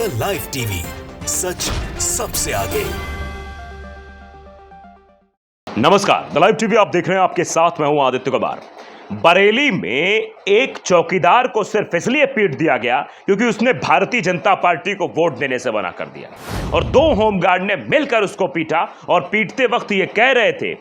The live TV, सच सबसे आगे। नमस्कार, द लाइव टीवी आप देख रहे हैं। आपके साथ मैं हूं आदित्य कुमार। बरेली में एक चौकीदार को सिर्फ इसलिए पीट दिया गया क्योंकि उसने भारतीय जनता पार्टी को वोट देने से मना कर दिया और दो होमगार्ड ने मिलकर उसको पीटा और पीटते वक्त ये कह रहे थे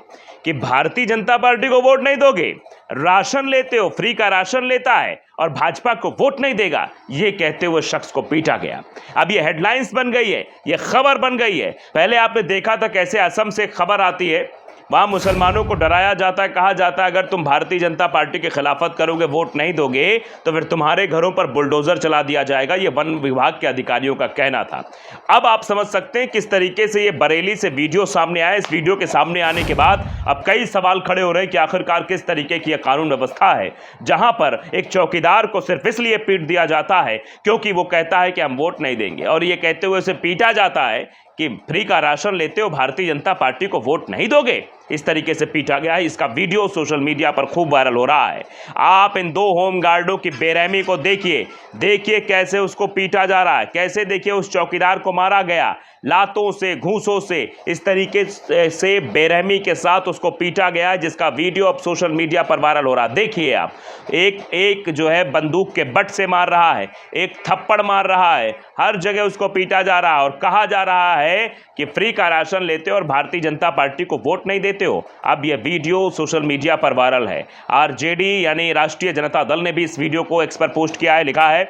कि भारतीय जनता पार्टी को वोट नहीं दोगे, राशन लेते हो, फ्री का राशन लेता है और भाजपा को वोट नहीं देगा, ये कहते हुए शख्स को पीटा गया। अब ये हेडलाइंस बन गई है, ये खबर बन गई है। पहले आपने देखा था कैसे असम से खबर आती है, वहां मुसलमानों को डराया जाता है, कहा जाता है अगर तुम भारतीय जनता पार्टी की खिलाफत करोगे, वोट नहीं दोगे तो फिर तुम्हारे घरों पर बुलडोजर चला दिया जाएगा। ये वन विभाग के अधिकारियों का कहना था। अब आप समझ सकते हैं किस तरीके से ये बरेली से वीडियो सामने आया। इस वीडियो के सामने आने के बाद अब कई सवाल खड़े हो रहे हैं कि आखिरकार किस तरीके की यह कानून व्यवस्था है जहां पर एक चौकीदार को सिर्फ इसलिए पीट दिया जाता है क्योंकि वो कहता है कि हम वोट नहीं देंगे, और ये कहते हुए उसे पीटा जाता है कि फ्री का राशन लेते हो, भारतीय जनता पार्टी को वोट नहीं दोगे। इस तरीके से पीटा गया है। इसका वीडियो सोशल मीडिया पर खूब वायरल हो रहा है। आप इन दो होमगार्डों की बेरहमी को देखिए कैसे उसको पीटा जा रहा है, कैसे देखिए उस चौकीदार को मारा गया, लातों से, घूंसों से, इस तरीके से बेरहमी के साथ उसको पीटा गया है, जिसका वीडियो अब सोशल मीडिया पर वायरल हो रहा है। देखिए आप, एक जो है बंदूक के बट से मार रहा है, एक थप्पड़ मार रहा है, हर जगह उसको पीटा जा रहा है और कहा जा रहा है कि फ्री का राशन लेते हो और भारतीय जनता पार्टी को वोट नहीं देते हो। अब यह वीडियो सोशल मीडिया पर वायरल है। आरजेडी यानी राष्ट्रीय जनता दल ने भी इस वीडियो को एक्स पर पोस्ट किया है। लिखा है,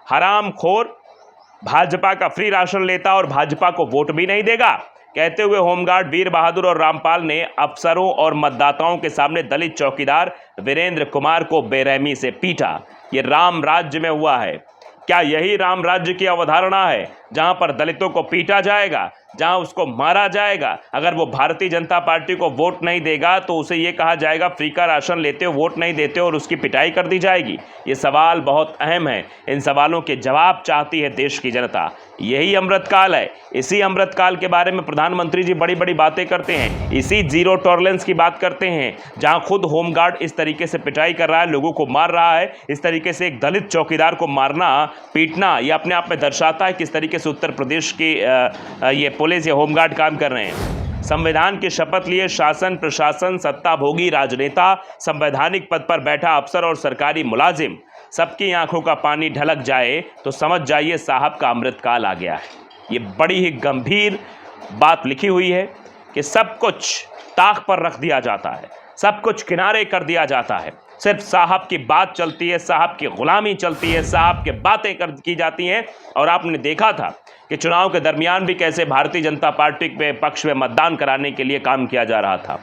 हरामखोर भाजपा का फ्री राशन लेता और भाजपा को वोट भी नहीं देगा, कहते हुए होमगार्ड वीर बहादुर और रामपाल ने अफसरों और मतदाताओं के सामने दलित चौकीदार वीरेंद्र कुमार को बेरहमी से पीटा। ये राम राज्य में हुआ है। क्या यही राम राज्य की अवधारणा है जहां पर दलितों को पीटा जाएगा, जहां उसको मारा जाएगा? अगर वो भारतीय जनता पार्टी को वोट नहीं देगा तो उसे ये कहा जाएगा फ्री का राशन लेते हो, वोट नहीं देते हो, और उसकी पिटाई कर दी जाएगी। ये सवाल बहुत अहम है। इन सवालों के जवाब चाहती है देश की जनता। यही अमृतकाल है। इसी अमृतकाल के बारे में प्रधानमंत्री जी बड़ी बड़ी बातें करते हैं। इसी जीरो टॉलरेंस की बात करते हैं जहां खुद होमगार्ड इस तरीके से पिटाई कर रहा है, लोगों को मार रहा है। इस तरीके से एक दलित चौकीदार को मारना, पीटना, ये अपने आप में दर्शाता है किस तरीके से उत्तर प्रदेश की ये पुलिस या होमगार्ड काम कर रहे हैं। संविधान की शपथ लिए शासन प्रशासन, सत्ता भोगी राजनेता, संवैधानिक पद पर बैठा अफसर और सरकारी मुलाजिम, सबकी आंखों का पानी ढलक जाए तो समझ जाइए साहब का अमृतकाल आ गया है। ये बड़ी ही गंभीर बात लिखी हुई है कि सब कुछ ताक पर रख दिया जाता है, सब कुछ किनारे कर दिया जाता है, सिर्फ साहब की बात चलती है, साहब की गुलामी चलती है, साहब के बातें की जाती हैं। और आपने देखा था कि चुनाव के दरमियान भी कैसे भारतीय जनता पार्टी के पक्ष में मतदान कराने के लिए काम किया जा रहा था,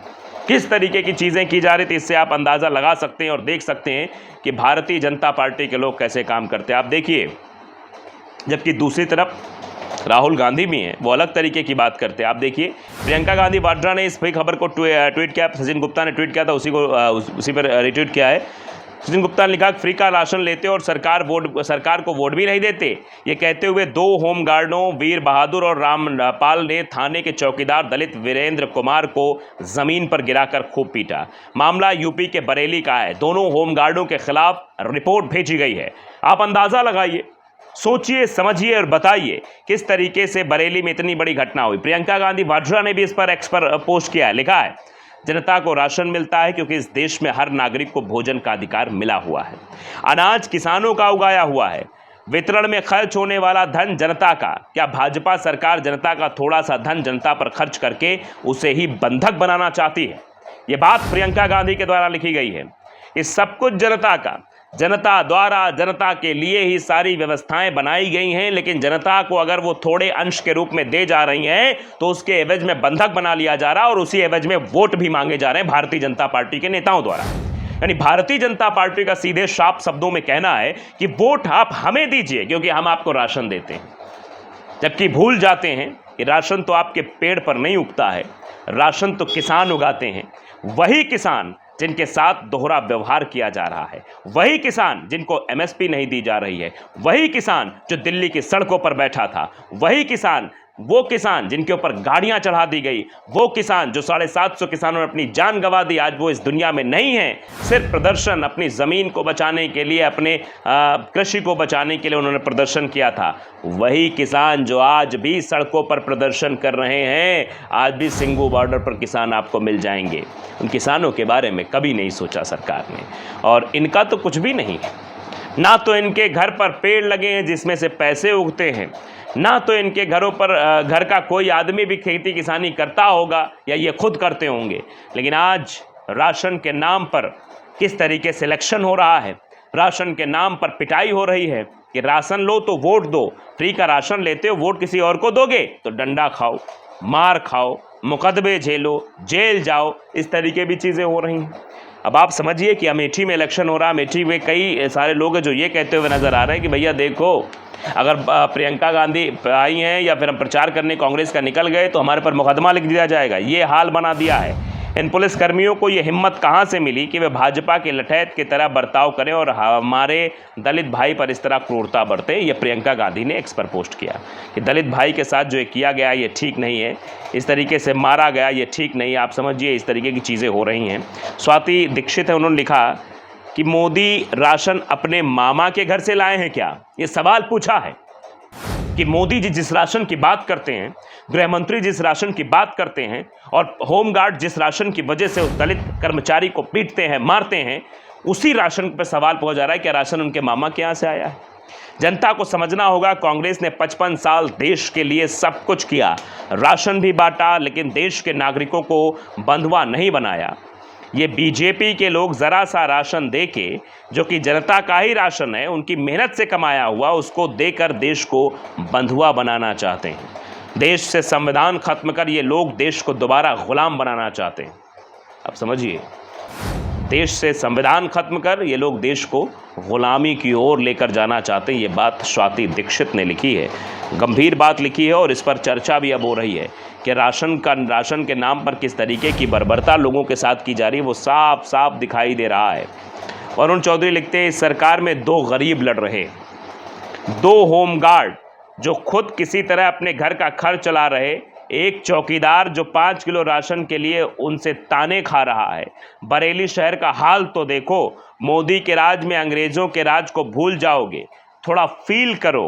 किस तरीके की चीज़ें की जा रही थी। इससे आप अंदाज़ा लगा सकते हैं और देख सकते हैं कि भारतीय जनता पार्टी के लोग कैसे काम करते हैं। आप देखिए, जबकि दूसरी तरफ राहुल गांधी भी हैं, वो अलग तरीके की बात करते हैं। आप देखिए, प्रियंका गांधी वाड्रा ने इस खबर को ट्वीट किया, सचिन गुप्ता ने ट्वीट किया था, उसी पर रिट्वीट किया है। सचिन गुप्ता ने लिखा, फ्री का राशन लेते और सरकार को वोट भी नहीं देते, ये कहते हुए दो होमगार्डों वीर बहादुर और रामपाल ने थाने के चौकीदार दलित वीरेंद्र कुमार को जमीन पर गिराकर खूब पीटा। मामला यूपी के बरेली का है। दोनों होमगार्डों के खिलाफ रिपोर्ट भेजी गई है। आप अंदाजा लगाइए, सोचिए, समझिए और बताइए किस तरीके से बरेली में इतनी बड़ी घटना हुई। प्रियंका गांधी वाड्रा ने भी इस पर एक्स पर पोस्ट किया है। लिखा है, जनता को राशन मिलता है क्योंकि इस देश में हर नागरिक को भोजन का अधिकार मिला हुआ है। अनाज किसानों का उगाया हुआ है। वितरण में खर्च होने वाला धन जनता का। क्या भाजपा सरकार जनता का थोड़ा सा धन जनता पर खर्च करके उसे ही बंधक बनाना चाहती है? ये बात प्रियंका गांधी के द्वारा लिखी गई है। इस सब कुछ जनता का, जनता द्वारा, जनता के लिए ही सारी व्यवस्थाएं बनाई गई हैं, लेकिन जनता को अगर वो थोड़े अंश के रूप में दे जा रही हैं तो उसके एवज में बंधक बना लिया जा रहा है और उसी एवज में वोट भी मांगे जा रहे हैं भारतीय जनता पार्टी के नेताओं द्वारा। यानी भारतीय जनता पार्टी का सीधे साफ शब्दों में कहना है कि वोट आप हमें दीजिए क्योंकि हम आपको राशन देते हैं, जबकि भूल जाते हैं कि राशन तो आपके पेड़ पर नहीं उगता है, राशन तो किसान उगाते हैं। वही किसान जिनके साथ दोहरा व्यवहार किया जा रहा है, वही किसान जिनको एमएसपी नहीं दी जा रही है, वही किसान जो दिल्ली की सड़कों पर बैठा था, वही किसान वो किसान जिनके ऊपर गाड़ियां चढ़ा दी गई, वो किसान जो 750 किसानों ने अपनी जान गंवा दी, आज वो इस दुनिया में नहीं है। सिर्फ प्रदर्शन अपनी ज़मीन को बचाने के लिए, अपने कृषि को बचाने के लिए उन्होंने प्रदर्शन किया था। वही किसान जो आज भी सड़कों पर प्रदर्शन कर रहे हैं, आज भी सिंघू बॉर्डर पर किसान आपको मिल जाएंगे। उन किसानों के बारे में कभी नहीं सोचा सरकार ने, और इनका तो कुछ भी नहीं है। ना तो इनके घर पर पेड़ लगे हैं जिसमें से पैसे उगते हैं, ना तो इनके घरों पर घर का कोई आदमी भी खेती किसानी करता होगा या ये खुद करते होंगे। लेकिन आज राशन के नाम पर किस तरीके से इलेक्शन हो रहा है, राशन के नाम पर पिटाई हो रही है कि राशन लो तो वोट दो। फ्री का राशन लेते हो, वोट किसी और को दोगे तो डंडा खाओ, मार खाओ, मुकदमे झेलो, जेल जाओ। इस तरीके भी चीज़ें हो रही हैं। अब आप समझिए कि अमेठी में इलेक्शन हो रहा है। अमेठी में कई सारे लोग हैं जो ये कहते हुए नज़र आ रहे हैं कि भैया देखो, अगर प्रियंका गांधी आई हैं या फिर हम प्रचार करने कांग्रेस का निकल गए तो हमारे पर मुकदमा लिख दिया जाएगा। ये हाल बना दिया है। इन पुलिसकर्मियों को ये हिम्मत कहाँ से मिली कि वे भाजपा के लठैत की तरह बर्ताव करें और हमारे दलित भाई पर इस तरह क्रूरता बरतें। ये प्रियंका गांधी ने एक्स पर पोस्ट किया कि दलित भाई के साथ जो किया गया ये ठीक नहीं है, इस तरीके से मारा गया ये ठीक नहीं है। आप समझिए इस तरीके की चीज़ें हो रही हैं। स्वाति दीक्षित है, उन्होंने लिखा कि मोदी राशन अपने मामा के घर से लाए हैं क्या? ये सवाल पूछा है कि मोदी जी जिस राशन की बात करते हैं, गृह मंत्री जिस राशन की बात करते हैं, और होमगार्ड जिस राशन की वजह से उस दलित कर्मचारी को पीटते हैं, मारते हैं, उसी राशन पर सवाल पहुंच जा रहा है कि राशन उनके मामा के यहाँ से आया है। जनता को समझना होगा, कांग्रेस ने 55 साल देश के लिए सब कुछ किया, राशन भी बांटा, लेकिन देश के नागरिकों को बंधुआ नहीं बनाया। ये बीजेपी के लोग ज़रा सा राशन देके, जो कि जनता का ही राशन है, उनकी मेहनत से कमाया हुआ, उसको देकर देश को बंधुआ बनाना चाहते हैं। देश से संविधान खत्म कर ये लोग देश को दोबारा गुलाम बनाना चाहते हैं। अब समझिए, देश से संविधान खत्म कर ये लोग देश को गुलामी की ओर लेकर जाना चाहते हैं। ये बात स्वाति दीक्षित ने लिखी है, गंभीर बात लिखी है, और इस पर चर्चा भी अब हो रही है कि राशन के नाम पर किस तरीके की बर्बरता लोगों के साथ की जा रही है, वो साफ साफ दिखाई दे रहा है। वरुण चौधरी लिखते हैं, इस सरकार में दो गरीब लड़ रहे, दो होमगार्ड जो खुद किसी तरह अपने घर का खर्च चला रहे, एक चौकीदार जो 5 किलो राशन के लिए उनसे ताने खा रहा है। बरेली शहर का हाल तो देखो, मोदी के राज में अंग्रेज़ों के राज को भूल जाओगे, थोड़ा फील करो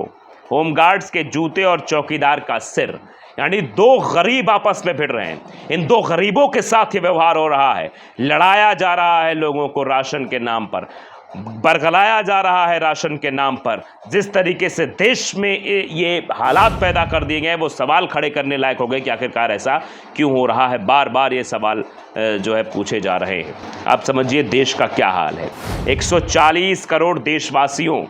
होमगार्ड्स के जूते और चौकीदार का सिर। यानी दो गरीब आपस में भिड़ रहे हैं, इन दो गरीबों के साथ ये व्यवहार हो रहा है, लड़ाया जा रहा है लोगों को राशन के नाम पर, बरगलाया जा रहा है राशन के नाम पर। जिस तरीके से देश में ये हालात पैदा कर दिए गए हैं, वो सवाल खड़े करने लायक हो गए कि आखिरकार ऐसा क्यों हो रहा है। बार बार ये सवाल जो है पूछे जा रहे हैं। आप समझिए देश का क्या हाल है। 140 करोड़ देशवासियों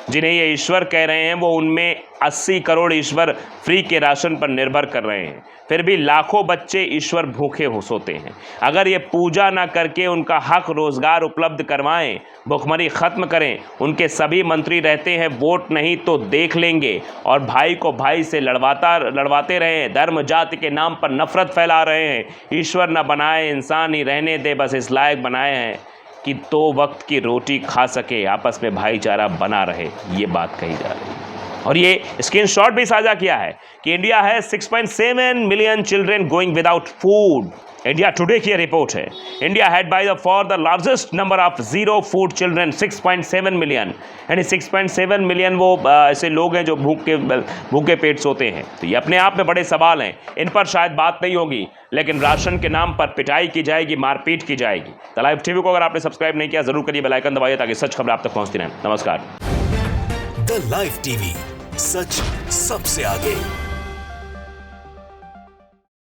जिन्हें ये ईश्वर कह रहे हैं, वो उनमें 80 करोड़ ईश्वर फ्री के राशन पर निर्भर कर रहे हैं। फिर भी लाखों बच्चे ईश्वर भूखे हो सोते हैं। अगर ये पूजा ना करके उनका हक रोजगार उपलब्ध करवाएं, भुखमरी खत्म करें, उनके सभी मंत्री रहते हैं वोट नहीं तो देख लेंगे, और भाई को भाई से लड़वाते रहे, धर्म जाति के नाम पर नफरत फैला रहे हैं। ईश्वर न बनाए, इंसान ही रहने दे, बस इस लायक बनाए हैं कि 2 वक्त की रोटी खा सके, आपस में भाईचारा बना रहे। ये बात कही जा रही है। और ये स्क्रीनशॉट भी साझा किया है कि इंडिया है 6.7 million children going without food. India Today की रिपोर्ट है। India head by far the largest number of zero food children, 6.7 million. यानी 6.7 मिलियन वो ऐसे लोग हैं जो भूखे पेट सोते हैं। तो ये अपने आप में बड़े सवाल हैं, इन पर शायद बात नहीं होगी, लेकिन राशन के नाम पर पिटाई की जाएगी, मारपीट की जाएगी। द लाइव टीवी को अगर आपने सब्सक्राइब नहीं किया, जरूर करिए, बेल आइकन दबाइए ताकि सच खबर आप तक पहुंचती रहे। नमस्कार। द लाइव टीवी, सच सबसे आगे।